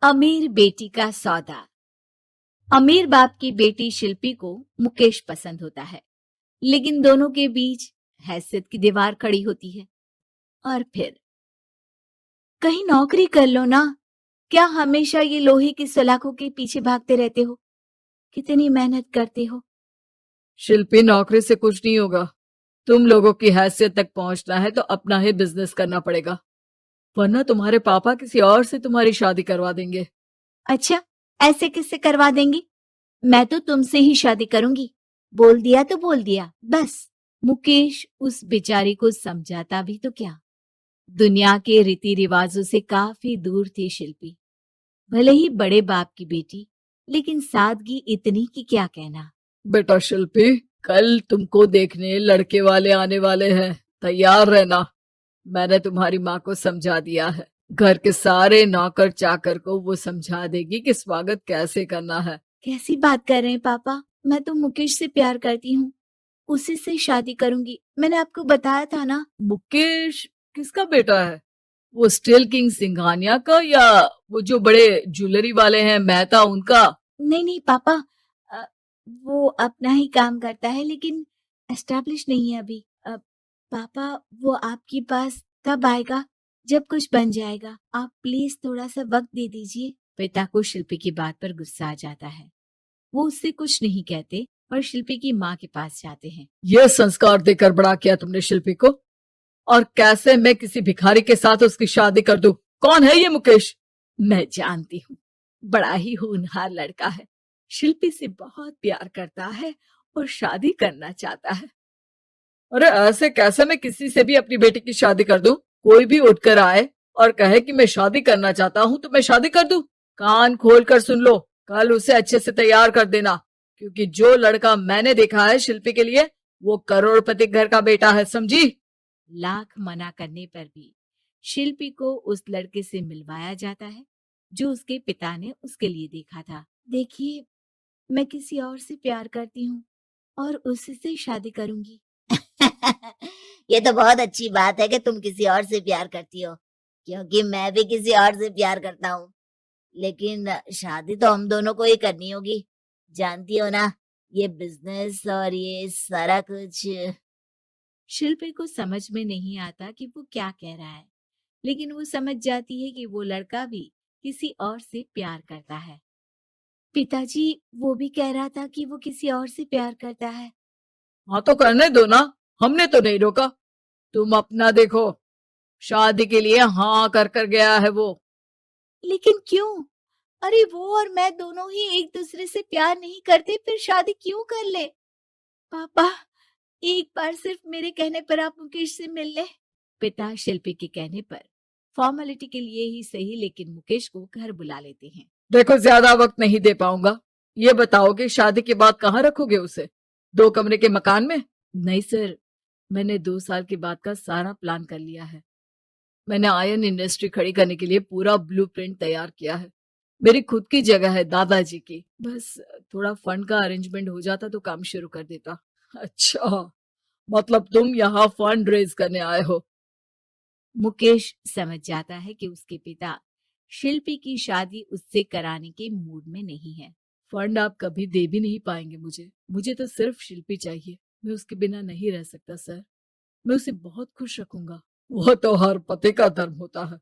अमीर बेटी का सौदा। अमीर बाप की बेटी शिल्पी को मुकेश पसंद होता है, लेकिन दोनों के बीच हैसियत की दीवार खड़ी होती है। और फिर कहीं नौकरी कर लो ना, क्या हमेशा ये लोहे की सलाखों के पीछे भागते रहते हो? कितनी मेहनत करते हो। शिल्पी, नौकरी से कुछ नहीं होगा। तुम लोगों की हैसियत तक पहुंचना है तो अपना ही बिजनेस करना पड़ेगा, वरना तुम्हारे पापा किसी और से तुम्हारी शादी करवा देंगे। अच्छा, ऐसे किससे करवा देंगी? मैं तो तुमसे ही शादी करूंगी। बोल दिया तो बोल दिया, बस। मुकेश उस बेचारी को समझाता भी तो क्या। दुनिया के रीति रिवाजों से काफी दूर थी शिल्पी। भले ही बड़े बाप की बेटी, लेकिन सादगी इतनी कि क्या कहना। बेटा शिल्पी, कल तुमको देखने लड़के वाले आने वाले हैं, तैयार रहना। मैंने तुम्हारी माँ को समझा दिया है। घर के सारे नौकर चाकर को वो समझा देगी कि स्वागत कैसे करना है। कैसी बात कर रहे हैं पापा? मैं तो मुकेश से प्यार करती हूँ, उसी से शादी करूंगी। मैंने आपको बताया था ना। मुकेश किसका बेटा है? वो स्टील किंग सिंघानिया का, या वो जो बड़े ज्वेलरी वाले हैं मेहता, उनका? नहीं नहीं पापा, वो अपना ही काम करता है, लेकिन एस्टेब्लिश नहीं है अभी। पापा, वो आपके पास तब आएगा जब कुछ बन जाएगा। आप प्लीज थोड़ा सा वक्त दे दीजिए। पिता को शिल्पी की बात पर गुस्सा आ जाता है। वो उससे कुछ नहीं कहते और शिल्पी की माँ के पास जाते हैं। ये संस्कार देकर बड़ा किया तुमने शिल्पी को, और कैसे मैं किसी भिखारी के साथ उसकी शादी कर दूं? कौन है ये मुकेश? मैं जानती हूँ, बड़ा ही होनहार लड़का है। शिल्पी से बहुत प्यार करता है और शादी करना चाहता है। अरे ऐसे कैसे मैं किसी से भी अपनी बेटी की शादी कर दूं? कोई भी उठकर आए और कहे कि मैं शादी करना चाहता हूं तो मैं शादी कर दूं? कान खोल कर सुन लो, कल उसे अच्छे से तैयार कर देना, क्योंकि जो लड़का मैंने देखा है शिल्पी के लिए, वो करोड़पति घर का बेटा है, समझी? लाख मना करने पर भी शिल्पी को उस लड़के से मिलवाया जाता है जो उसके पिता ने उसके लिए देखा था। देखिए, मैं किसी और से प्यार करती हूँ और उसी से शादी करूंगी। ये तो बहुत अच्छी बात है कि तुम किसी और से प्यार करती हो, क्योंकि मैं भी किसी और से प्यार करता हूँ। लेकिन शादी तो हम दोनों को ही करनी होगी, जानती हो ना, ये बिजनेस और ये सारा कुछ। शिल्पी को समझ में नहीं आता कि वो क्या कह रहा है, लेकिन वो समझ जाती है कि वो लड़का भी किसी और से प्यार करता है। पिताजी, वो भी कह रहा था कि वो किसी और से प्यार करता है। हाँ तो करने दो ना, हमने तो नहीं रोका। तुम अपना देखो, शादी के लिए हाँ कर गया है वो। लेकिन क्यों? अरे वो और मैं दोनों ही एक दूसरे से प्यार नहीं करते, फिर शादी क्यों कर ले? पापा, एक बार सिर्फ मेरे कहने पर आप मुकेश से मिल ले। पिता शिल्पी के कहने पर फॉर्मेलिटी के लिए ही सही, लेकिन मुकेश को घर बुला लेते हैं। देखो, ज्यादा वक्त नहीं दे पाऊंगा। ये बताओ कि शादी के बाद कहाँ रखोगे उसे? 2 कमरे के मकान में? नहीं सर, मैंने 2 साल के बाद का सारा प्लान कर लिया है। मैंने आयरन इंडस्ट्री खड़ी करने के लिए पूरा ब्लूप्रिंट तैयार किया है। मेरी खुद की जगह है दादाजी की। बस थोड़ा फंड का अरेंजमेंट हो जाता तो काम शुरू कर देता। अच्छा, मतलब तुम यहाँ फंड रेज करने आए हो? मुकेश समझ जाता है कि उसके पिता शिल्पी की शादी उससे कराने के मूड में नहीं है। फंड आप कभी दे भी नहीं पाएंगे मुझे तो सिर्फ शिल्पी चाहिए। मैं उसके बिना नहीं रह सकता सर। मैं उसे बहुत खुश रखूंगा। वो तो हर पति का धर्म होता है।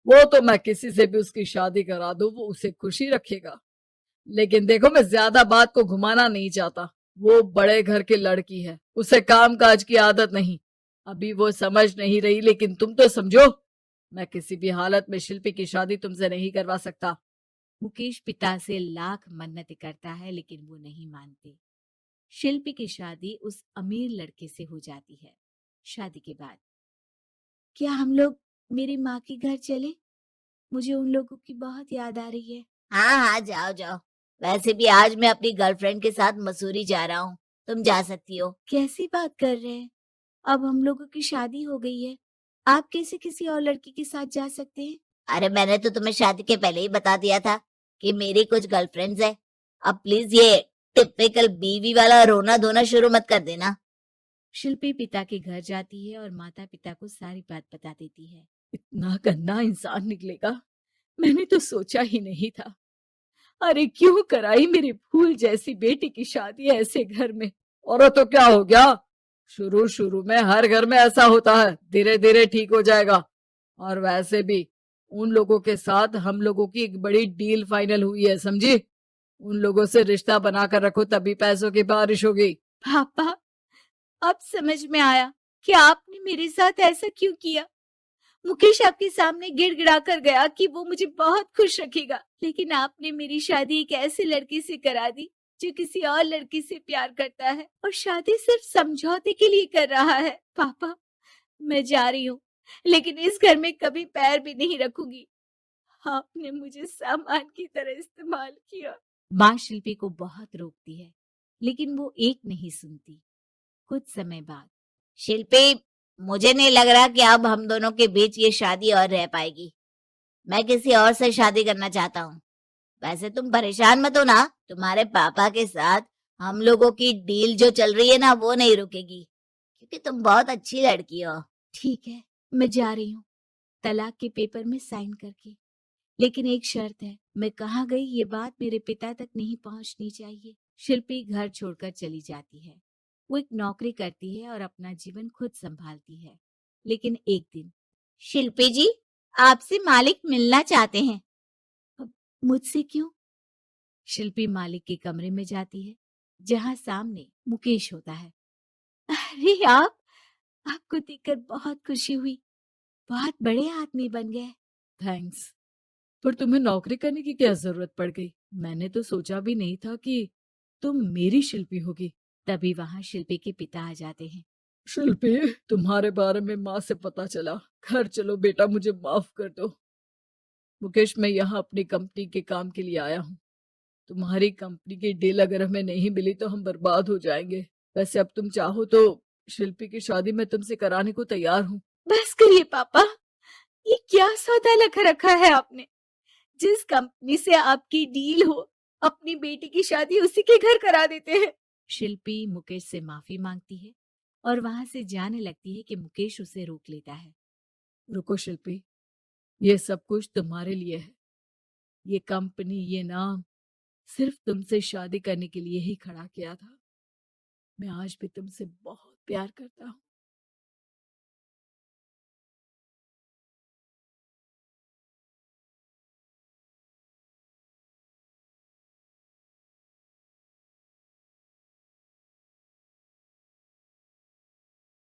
वो तो मैं किसी से भी उसकी शादी करा दूं, वो उसे खुशी रखेगा। लेकिन देखो, मैं ज्यादा बात को घुमाना नहीं चाहता। वो बड़े घर की लड़की है, उसे काम काज की आदत नहीं। अभी वो समझ नहीं रही, लेकिन तुम तो समझो। मैं किसी भी हालत में शिल्पी की शादी तुमसे नहीं करवा सकता। मुकेश पिता से लाख मन्नतें करता है, लेकिन वो नहीं मानते। शिल्पी की शादी उस अमीर लड़के से हो जाती है। शादी के बाद क्या हम लोग मेरी माँ के घर चले? मुझे उन लोगों की बहुत याद आ रही है। हाँ हाँ, जाओ जाओ। वैसे भी आज मैं अपनी गर्लफ्रेंड के साथ मसूरी जा रहा हूँ, तुम जा सकती हो। कैसी बात कर रहे हैं? अब हम लोगों की शादी हो गई है, आप कैसे किसी और लड़की के साथ जा सकते हैं? अरे मैंने तो तुम्हें शादी के पहले ही बता दिया था कि मेरी कुछ गर्लफ्रेंड्स है। अब प्लीज ये टिपिकल बीवी वाला रोना धोना शुरू मत कर देना। शिल्पी पिता के घर जाती है और माता पिता को सारी बात बता देती है। इतना गंदा इंसान निकलेगा, मैंने तो सोचा ही नहीं था। अरे क्यों कराई मेरी फूल जैसी बेटी की शादी ऐसे घर में। और तो क्या हो गया, शुरू शुरू में हर घर में ऐसा होता है, धीरे धीरे ठीक हो जाएगा। और वैसे भी उन लोगों के साथ हम लोगों की एक बड़ी डील फाइनल हुई है, समझी। उन लोगों से रिश्ता बनाकर रखो, तभी पैसों की बारिश होगी। पापा, अब समझ में आया कि आपने मेरे साथ ऐसा क्यों किया। मुकेश आपके सामने गिड़गिड़ा कर गया कि वो मुझे बहुत खुश रखेगा, लेकिन आपने मेरी शादी एक ऐसे लड़के से करा दी जो किसी और लड़की से प्यार करता है और शादी सिर्फ समझौते के लिए कर रहा है। पापा, मैं जा रही हूँ, लेकिन इस घर में कभी पैर भी नहीं रखूंगी। आपने मुझे सामान की तरह इस्तेमाल किया। माँ शिल्पी को बहुत रोकती है, लेकिन वो एक नहीं सुनती। कुछ समय बाद, शिल्पी, मुझे नहीं लग रहा कि अब हम दोनों के बीच ये शादी और रह पाएगी। मैं किसी और से शादी करना चाहता हूँ। वैसे तुम परेशान मत हो ना, तुम्हारे पापा के साथ हम लोगों की डील जो चल रही है ना, वो नहीं रुकेगी, क्योंकि तुम बहुत अच्छी लड़की हो। ठीक है, मैं जा रही हूँ, तलाक के पेपर में साइन करके। लेकिन एक शर्त है, मैं कहाँ गई ये बात मेरे पिता तक नहीं पहुंचनी चाहिए। शिल्पी घर छोड़कर चली जाती है। वो एक नौकरी करती है और अपना जीवन खुद संभालती है। लेकिन एक दिन, शिल्पी जी, आपसे मालिक मिलना चाहते हैं। अब मुझसे क्यों? शिल्पी मालिक के कमरे में जाती है, जहां सामने मुकेश होता है। अरे आप, आपको देखकर बहुत खुशी हुई, बहुत बड़े आदमी बन गए। थैंक्स, पर तुम्हें नौकरी करने की क्या जरूरत पड़ गई। मैंने तो सोचा भी नहीं था कि तुम मेरी शिल्पी होगी। तभी वहां शिल्पी के पिता आ जाते हैं। शिल्पी, तुम्हारे बारे में माँ से पता चला। घर चलो बेटा, मुझे माफ कर दो। मुकेश, मैं यहाँ अपनी कंपनी के काम के लिए आया हूँ। तुम्हारी कंपनी की डील अगर हमें नहीं मिली तो हम बर्बाद हो जाएंगे। वैसे अब तुम चाहो तो शिल्पी की शादी मैं तुमसे कराने को तैयार हूँ। बस करिए पापा, ये क्या सौदा लगा रखा है आपने। जिस कंपनी से आपकी डील हो, अपनी बेटी की शादी उसी के घर करा देते हैं। शिल्पी मुकेश से माफी मांगती है और वहां से जाने लगती है कि मुकेश उसे रोक लेता है। रुको शिल्पी, ये सब कुछ तुम्हारे लिए है। ये कंपनी, ये नाम सिर्फ तुमसे शादी करने के लिए ही खड़ा किया था। मैं आज भी तुमसे बहुत प्यार करता हूँ।